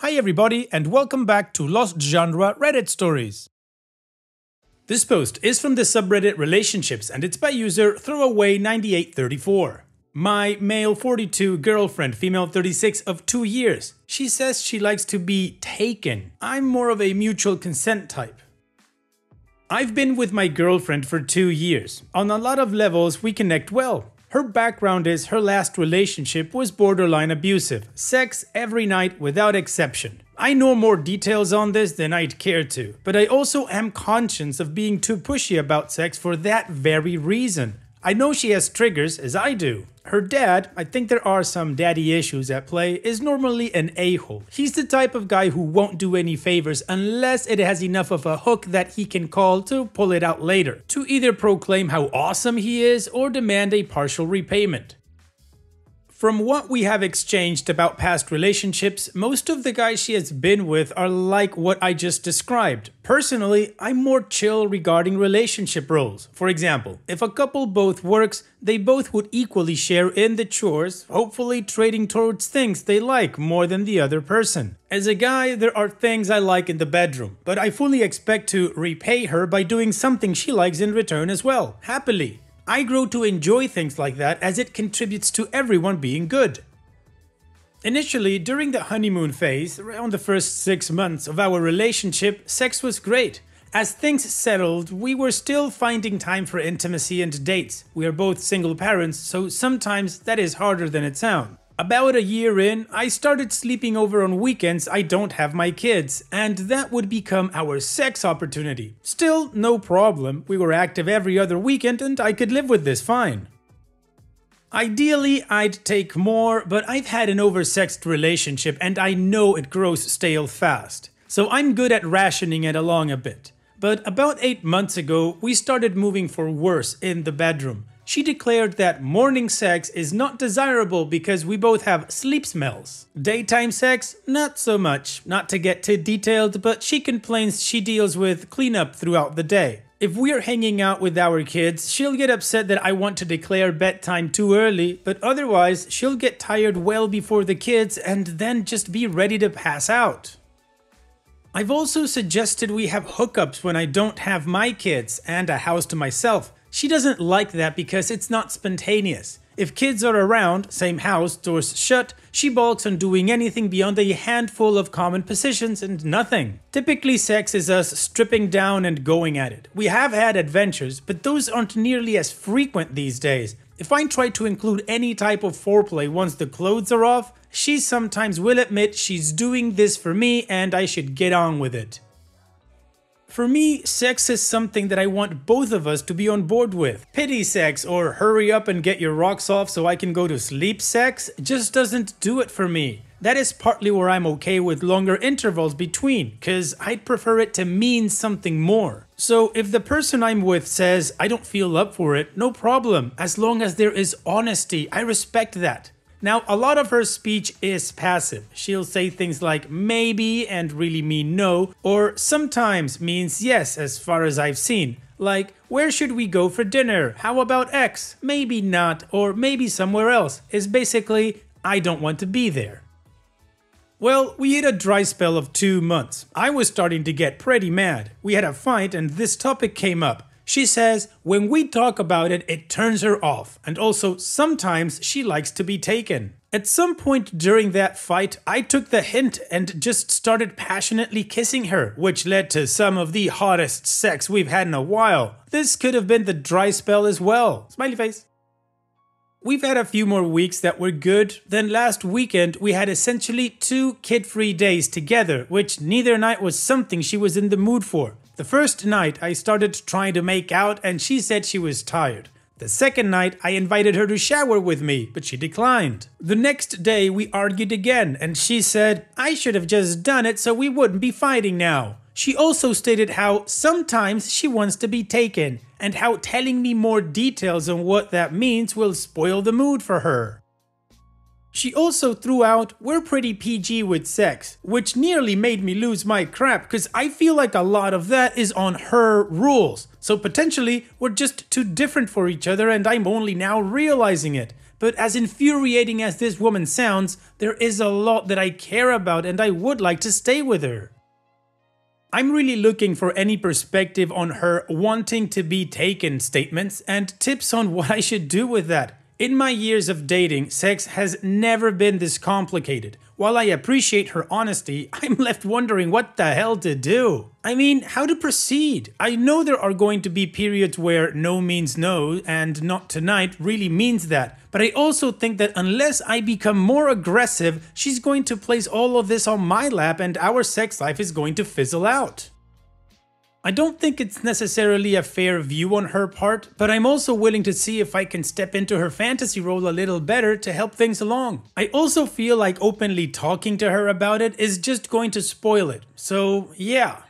Hi everybody and welcome back to Lost Genre Reddit Stories. This post is from the subreddit Relationships and it's by user Throwaway9834. My male 42 girlfriend, female 36 of 2 years. She says she likes to be taken. I'm more of a mutual consent type. I've been with my girlfriend for 2 years. On a lot of levels we connect well. Her background is her last relationship was borderline abusive. Sex every night without exception. I know more details on this than I'd care to, but I also am conscious of being too pushy about sex for that very reason. I know she has triggers, as I do. Her dad, I think there are some daddy issues at play, is normally an a-hole. He's the type of guy who won't do any favors unless it has enough of a hook that he can call to pull it out later, to either proclaim how awesome he is or demand a partial repayment. From what we have exchanged about past relationships, most of the guys she has been with are like what I just described. Personally, I'm more chill regarding relationship roles. For example, if a couple both works, they both would equally share in the chores, hopefully trading towards things they like more than the other person. As a guy, there are things I like in the bedroom, but I fully expect to repay her by doing something she likes in return as well, happily. I grow to enjoy things like that as it contributes to everyone being good. Initially, during the honeymoon phase, around the first 6 months of our relationship, sex was great. As things settled, we were still finding time for intimacy and dates. We are both single parents, so sometimes that is harder than it sounds. About a year in, I started sleeping over on weekends I don't have my kids, and that would become our sex opportunity. Still, no problem, we were active every other weekend and I could live with this fine. Ideally, I'd take more, but I've had an oversexed relationship and I know it grows stale fast. So I'm good at rationing it along a bit. But about 8 months ago, we started moving for worse in the bedroom. She declared that morning sex is not desirable because we both have sleep smells. Daytime sex, not so much. Not to get too detailed, but she complains she deals with cleanup throughout the day. If we're hanging out with our kids, she'll get upset that I want to declare bedtime too early, but otherwise she'll get tired well before the kids and then just be ready to pass out. I've also suggested we have hookups when I don't have my kids and a house to myself. She doesn't like that because it's not spontaneous. If kids are around, same house, doors shut, she balks on doing anything beyond a handful of common positions and nothing. Typically sex is us stripping down and going at it. We have had adventures, but those aren't nearly as frequent these days. If I try to include any type of foreplay once the clothes are off, she sometimes will admit she's doing this for me and I should get on with it. For me, sex is something that I want both of us to be on board with. Pity sex or hurry up and get your rocks off so I can go to sleep sex just doesn't do it for me. That is partly where I'm okay with longer intervals between, cause I'd prefer it to mean something more. So if the person I'm with says I don't feel up for it, no problem, as long as there is honesty, I respect that. Now, a lot of her speech is passive. She'll say things like maybe and really mean no, or sometimes means yes as far as I've seen. Like, where should we go for dinner? How about X? Maybe not, or maybe somewhere else. Is basically, I don't want to be there. Well, we hit a dry spell of 2 months. I was starting to get pretty mad. We had a fight and this topic came up. She says when we talk about it, it turns her off, and also sometimes she likes to be taken. At some point during that fight, I took the hint and just started passionately kissing her, which led to some of the hottest sex we've had in a while. This could have been the dry spell as well. Smiley face. We've had a few more weeks that were good, then last weekend we had essentially 2 kid-free days together, which neither night was something she was in the mood for. The first night I started trying to make out and she said she was tired. The second night I invited her to shower with me, but she declined. The next day we argued again and she said I should have just done it so we wouldn't be fighting now. She also stated how sometimes she wants to be taken and how telling me more details on what that means will spoil the mood for her. She also threw out, we're pretty PG with sex, which nearly made me lose my crap because I feel like a lot of that is on her rules. So potentially, we're just too different for each other and I'm only now realizing it. but as infuriating as this woman sounds, there is a lot that I care about and I would like to stay with her. I'm really looking for any perspective on her wanting to be taken statements and tips on what I should do with that. In my years of dating, sex has never been this complicated. While I appreciate her honesty, I'm left wondering what the hell to do. I mean, how to proceed? I know there are going to be periods where no means no and not tonight really means that, but I also think that unless I become more aggressive, she's going to place all of this on my lap and our sex life is going to fizzle out. I don't think it's necessarily a fair view on her part, but I'm also willing to see if I can step into her fantasy role a little better to help things along. I also feel like openly talking to her about it is just going to spoil it, so yeah.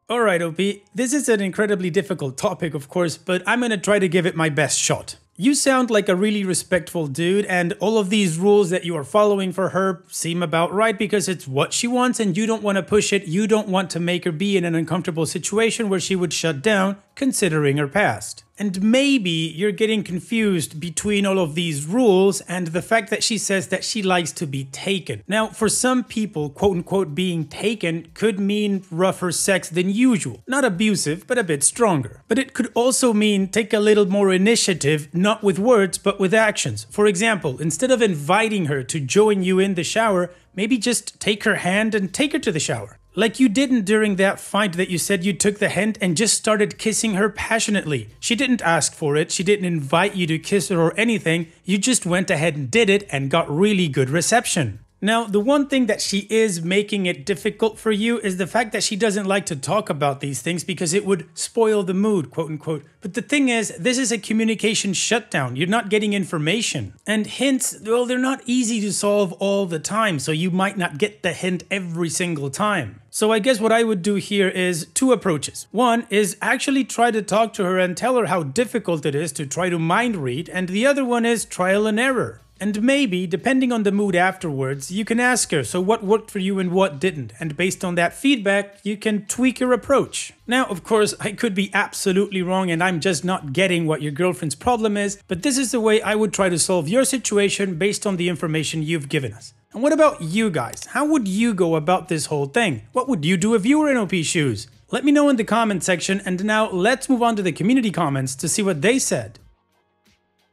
Alright OP, this is an incredibly difficult topic of course, but I'm gonna try to give it my best shot. You sound like a really respectful dude, and all of these rules that you are following for her seem about right because it's what she wants and you don't want to push it. You don't want to make her be in an uncomfortable situation where she would shut down, considering her past. And maybe you're getting confused between all of these rules and the fact that she says that she likes to be taken. Now, for some people, quote unquote, being taken could mean rougher sex than usual. Not abusive, but a bit stronger. But it could also mean take a little more initiative, not with words, but with actions. For example, instead of inviting her to join you in the shower, maybe just take her hand and take her to the shower. Like you didn't during that fight that you said you took the hint and just started kissing her passionately. She didn't ask for it, she didn't invite you to kiss her or anything, you just went ahead and did it and got really good reception. Now, the one thing that she is making it difficult for you is the fact that she doesn't like to talk about these things because it would spoil the mood, quote unquote. But the thing is, this is a communication shutdown. You're not getting information. And hints, well, they're not easy to solve all the time, so you might not get the hint every single time. So I guess what I would do here is two approaches. One is actually try to talk to her and tell her how difficult it is to try to mind read, and the other one is trial and error. And maybe, depending on the mood afterwards, you can ask her, so what worked for you and what didn't, and based on that feedback, you can tweak your approach. Now, of course, I could be absolutely wrong and I'm just not getting what your girlfriend's problem is, but this is the way I would try to solve your situation based on the information you've given us. And what about you guys? How would you go about this whole thing? What would you do if you were in OP's shoes? Let me know in the comment section, and now let's move on to the community comments to see what they said.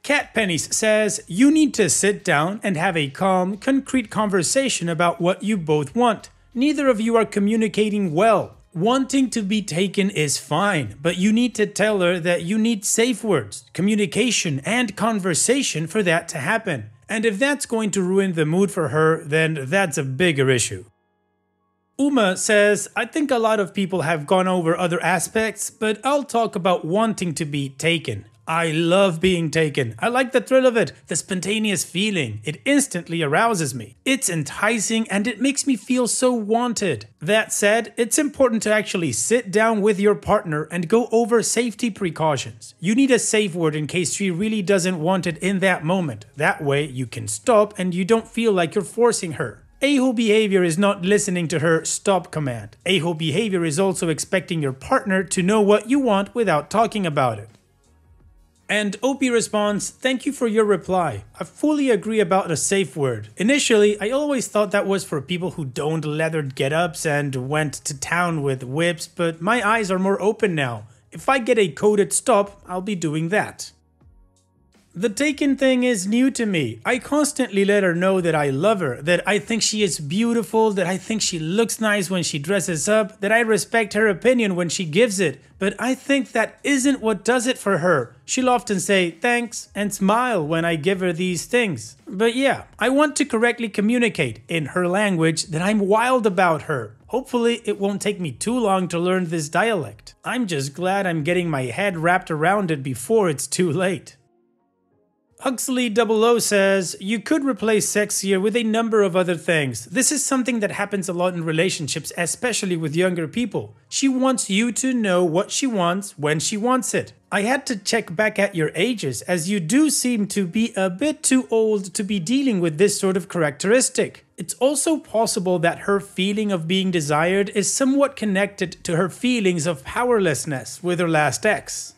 Cat Pennies says, you need to sit down and have a calm, concrete conversation about what you both want. Neither of you are communicating well. Wanting to be taken is fine, but you need to tell her that you need safe words, communication, and conversation for that to happen. And if that's going to ruin the mood for her, then that's a bigger issue. Uma says, I think a lot of people have gone over other aspects, but I'll talk about wanting to be taken. I love being taken. I like the thrill of it, the spontaneous feeling. It instantly arouses me. It's enticing and it makes me feel so wanted. That said, it's important to actually sit down with your partner and go over safety precautions. You need a safe word in case she really doesn't want it in that moment. That way you can stop and you don't feel like you're forcing her. A-hole behavior is not listening to her stop command. A-hole behavior is also expecting your partner to know what you want without talking about it. And OP responds, thank you for your reply. I fully agree about a safe word. Initially, I always thought that was for people who donned leathered get-ups and went to town with whips, but my eyes are more open now. If I get a coded stop, I'll be doing that. The taken thing is new to me. I constantly let her know that I love her, that I think she is beautiful, that I think she looks nice when she dresses up, that I respect her opinion when she gives it, but I think that isn't what does it for her. She'll often say thanks and smile when I give her these things. But yeah, I want to correctly communicate in her language that I'm wild about her. Hopefully it won't take me too long to learn this dialect. I'm just glad I'm getting my head wrapped around it before it's too late. Huxley00 says, you could replace sexier with a number of other things. This is something that happens a lot in relationships, especially with younger people. She wants you to know what she wants when she wants it. I had to check back at your ages, as you do seem to be a bit too old to be dealing with this sort of characteristic. It's also possible that her feeling of being desired is somewhat connected to her feelings of powerlessness with her last ex.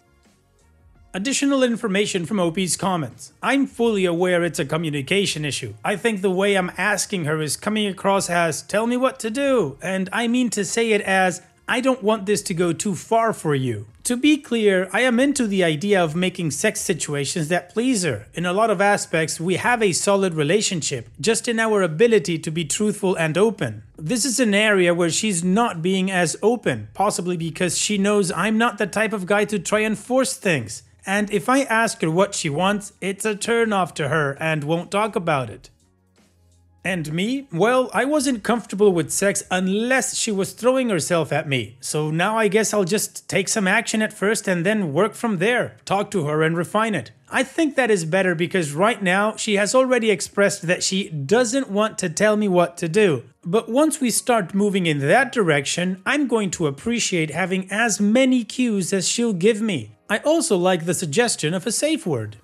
Additional information from OP's comments. I'm fully aware it's a communication issue. I think the way I'm asking her is coming across as, tell me what to do, and I mean to say it as, I don't want this to go too far for you. To be clear, I am into the idea of making sex situations that please her. In a lot of aspects, we have a solid relationship, just in our ability to be truthful and open. This is an area where she's not being as open, possibly because she knows I'm not the type of guy to try and force things. And if I ask her what she wants, it's a turn-off to her and won't talk about it. And me? Well, I wasn't comfortable with sex unless she was throwing herself at me. So now I guess I'll just take some action at first and then work from there. Talk to her and refine it. I think that is better because right now she has already expressed that she doesn't want to tell me what to do. But once we start moving in that direction, I'm going to appreciate having as many cues as she'll give me. I also like the suggestion of a safe word.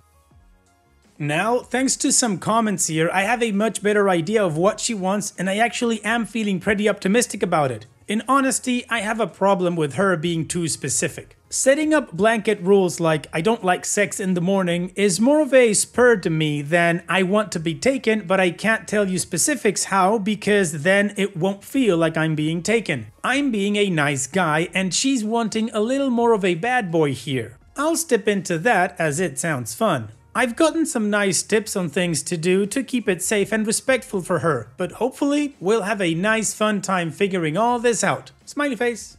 Now, thanks to some comments here, I have a much better idea of what she wants and I actually am feeling pretty optimistic about it. In honesty, I have a problem with her being too specific. Setting up blanket rules like I don't like sex in the morning is more of a spur to me than I want to be taken but I can't tell you specifics how because then it won't feel like I'm being taken. I'm being a nice guy and she's wanting a little more of a bad boy here. I'll step into that as it sounds fun. I've gotten some nice tips on things to do to keep it safe and respectful for her, but hopefully we'll have a nice fun time figuring all this out. Smiley face.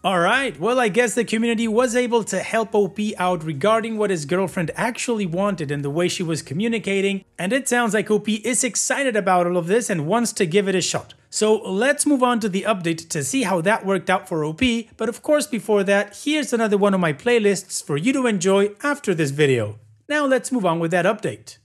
Alright, well I guess the community was able to help OP out regarding what his girlfriend actually wanted and the way she was communicating, and it sounds like OP is excited about all of this and wants to give it a shot. So let's move on to the update to see how that worked out for OP, but of course before that, here's another one of my playlists for you to enjoy after this video. Now let's move on with that update.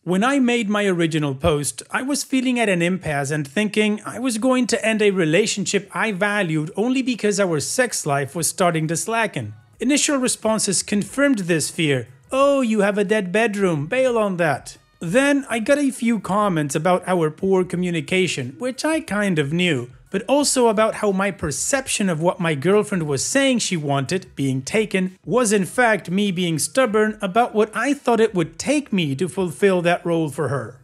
When I made my original post, I was feeling at an impasse and thinking I was going to end a relationship I valued only because our sex life was starting to slacken. Initial responses confirmed this fear. Oh, you have a dead bedroom, bail on that. Then I got a few comments about our poor communication, which I kind of knew, but also about how my perception of what my girlfriend was saying she wanted, being taken, was in fact me being stubborn about what I thought it would take me to fulfill that role for her.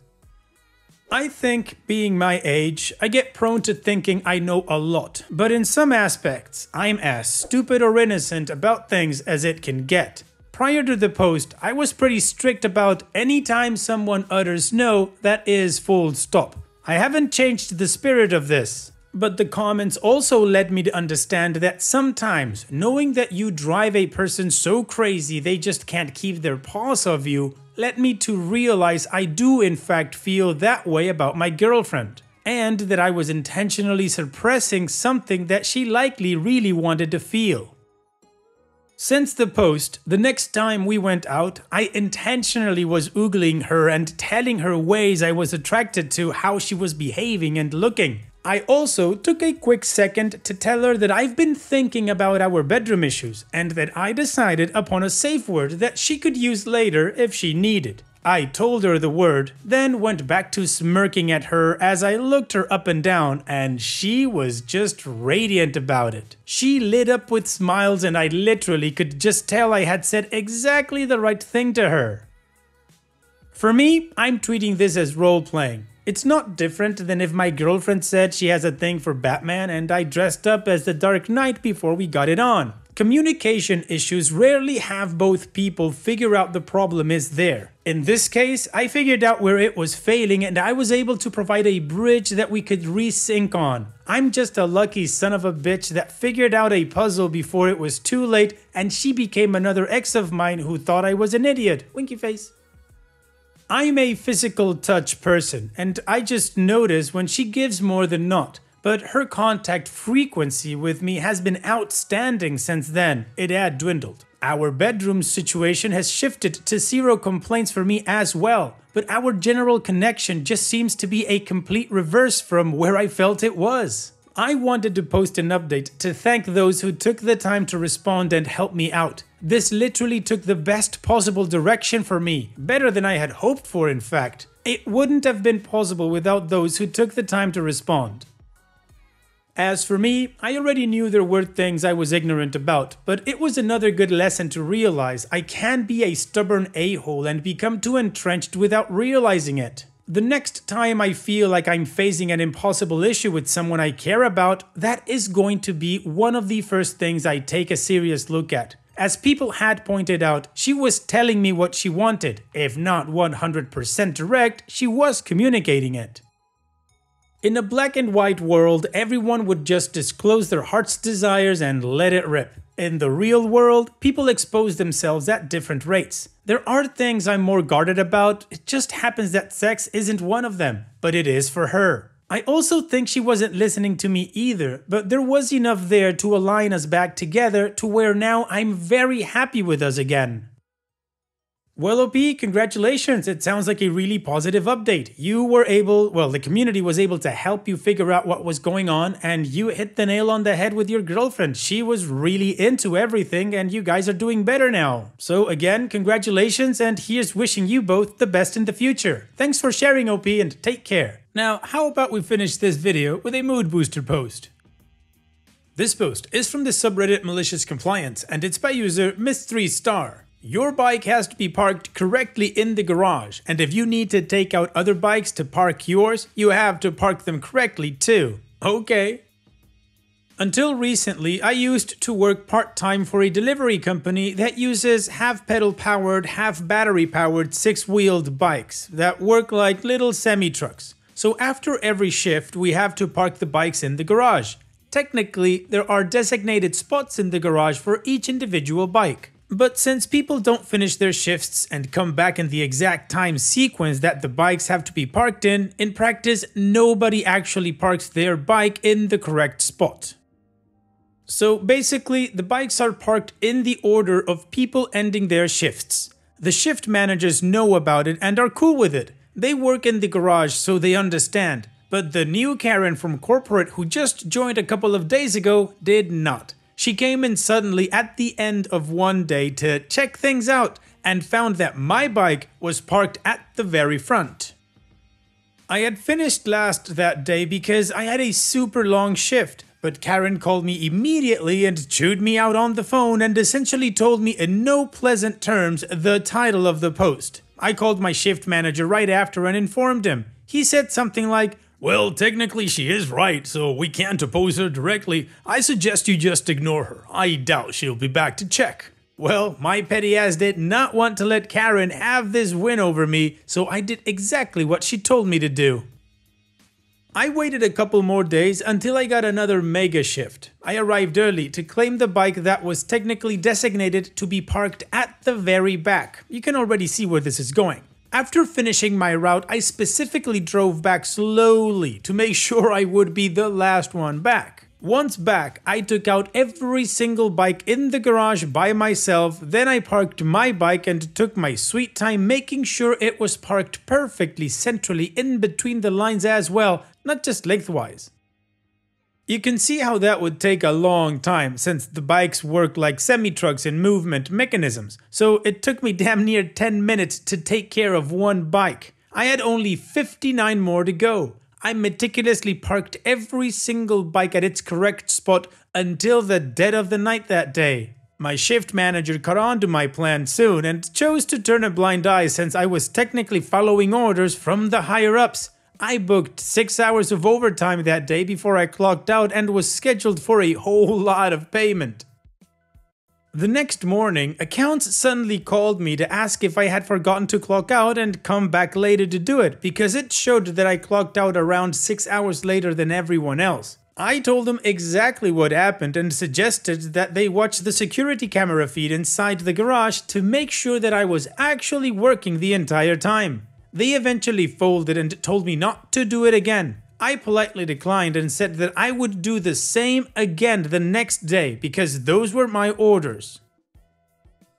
I think, being my age, I get prone to thinking I know a lot, but in some aspects, I'm as stupid or innocent about things as it can get. Prior to the post, I was pretty strict about anytime someone utters no, that is full stop. I haven't changed the spirit of this. But the comments also led me to understand that sometimes knowing that you drive a person so crazy they just can't keep their paws off you led me to realize I do in fact feel that way about my girlfriend. And that I was intentionally suppressing something that she likely really wanted to feel. Since the post, the next time we went out, I intentionally was oogling her and telling her ways I was attracted to how she was behaving and looking. I also took a quick second to tell her that I've been thinking about our bedroom issues and that I decided upon a safe word that she could use later if she needed. I told her the word, then went back to smirking at her as I looked her up and down, and she was just radiant about it. She lit up with smiles and I literally could just tell I had said exactly the right thing to her. For me, I'm treating this as role-playing. It's not different than if my girlfriend said she has a thing for Batman and I dressed up as the Dark Knight before we got it on. Communication issues rarely have both people figure out the problem is there. In this case, I figured out where it was failing and I was able to provide a bridge that we could resync on. I'm just a lucky son of a bitch that figured out a puzzle before it was too late and she became another ex of mine who thought I was an idiot. Winky face. I'm a physical touch person and I just notice when she gives more than not. But her contact frequency with me has been outstanding since then. It had dwindled. Our bedroom situation has shifted to 0 complaints for me as well, but our general connection just seems to be a complete reverse from where I felt it was. I wanted to post an update to thank those who took the time to respond and help me out. This literally took the best possible direction for me, better than I had hoped for in fact. It wouldn't have been possible without those who took the time to respond. As for me, I already knew there were things I was ignorant about, but it was another good lesson to realize I can be a stubborn a-hole and become too entrenched without realizing it. The next time I feel like I'm facing an impossible issue with someone I care about, that is going to be one of the first things I take a serious look at. As people had pointed out, she was telling me what she wanted. If not 100% direct, she was communicating it. In a black and white world, everyone would just disclose their heart's desires and let it rip. In the real world, people expose themselves at different rates. There are things I'm more guarded about, it just happens that sex isn't one of them, but it is for her. I also think she wasn't listening to me either, but there was enough there to align us back together to where now I'm very happy with us again. Well, OP, congratulations. It sounds like a really positive update. The community was able to help you figure out what was going on, and you hit the nail on the head with your girlfriend. She was really into everything, and you guys are doing better now. So again, congratulations, and here's wishing you both the best in the future. Thanks for sharing, OP, and take care. Now, how about we finish this video with a mood booster post? This post is from the subreddit Malicious Compliance, and it's by user Miss3star. Your bike has to be parked correctly in the garage, and if you need to take out other bikes to park yours, you have to park them correctly too. Okay. Until recently, I used to work part-time for a delivery company that uses half-pedal powered, half-battery powered 6-wheeled bikes that work like little semi-trucks. So after every shift, we have to park the bikes in the garage. Technically, there are designated spots in the garage for each individual bike. But since people don't finish their shifts and come back in the exact time sequence that the bikes have to be parked in practice, nobody actually parks their bike in the correct spot. So basically, the bikes are parked in the order of people ending their shifts. The shift managers know about it and are cool with it. They work in the garage, so they understand. But the new Karen from corporate who just joined a couple of days ago did not. She came in suddenly at the end of one day to check things out and found that my bike was parked at the very front. I had finished last that day because I had a super long shift, but Karen called me immediately and chewed me out on the phone and essentially told me in no pleasant terms the title of the post. I called my shift manager right after and informed him. He said something like, "Well, technically she is right, so we can't oppose her directly. I suggest you just ignore her. I doubt she'll be back to check." Well, my petty ass did not want to let Karen have this win over me, so I did exactly what she told me to do. I waited a couple more days until I got another mega shift. I arrived early to claim the bike that was technically designated to be parked at the very back. You can already see where this is going. After finishing my route, I specifically drove back slowly to make sure I would be the last one back. Once back, I took out every single bike in the garage by myself, then I parked my bike and took my sweet time making sure it was parked perfectly centrally in between the lines as well, not just lengthwise. You can see how that would take a long time since the bikes work like semi-trucks in movement mechanisms, so it took me damn near 10 minutes to take care of one bike. I had only 59 more to go. I meticulously parked every single bike at its correct spot until the dead of the night that day. My shift manager caught on to my plan soon and chose to turn a blind eye since I was technically following orders from the higher-ups. I booked 6 hours of overtime that day before I clocked out and was scheduled for a whole lot of payment. The next morning, accounts suddenly called me to ask if I had forgotten to clock out and come back later to do it, because it showed that I clocked out around 6 hours later than everyone else. I told them exactly what happened and suggested that they watch the security camera feed inside the garage to make sure that I was actually working the entire time. They eventually folded and told me not to do it again. I politely declined and said that I would do the same again the next day because those were my orders.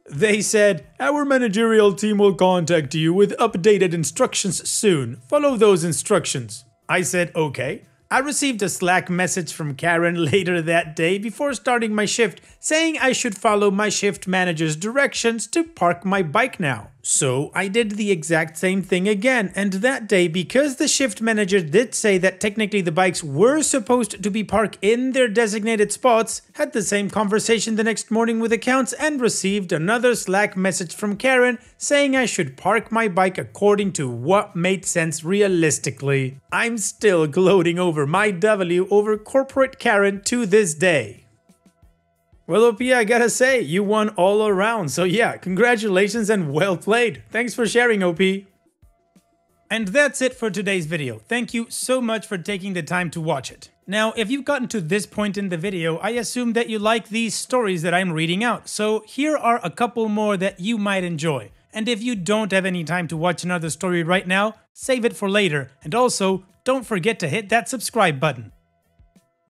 They said, "Our managerial team will contact you with updated instructions soon. Follow those instructions." I said, okay. I received a Slack message from Karen later that day before starting my shift saying I should follow my shift manager's directions to park my bike now. So I did the exact same thing again, and that day, because the shift manager did say that technically the bikes were supposed to be parked in their designated spots, had the same conversation the next morning with accounts and received another Slack message from Karen saying I should park my bike according to what made sense realistically. I'm still gloating over my W over corporate Karen to this day. Well, OP, I gotta say, you won all around, so yeah, congratulations and well played. Thanks for sharing, OP. And that's it for today's video. Thank you so much for taking the time to watch it. Now, if you've gotten to this point in the video, I assume that you like these stories that I'm reading out, so here are a couple more that you might enjoy. And if you don't have any time to watch another story right now, save it for later, and also, don't forget to hit that subscribe button.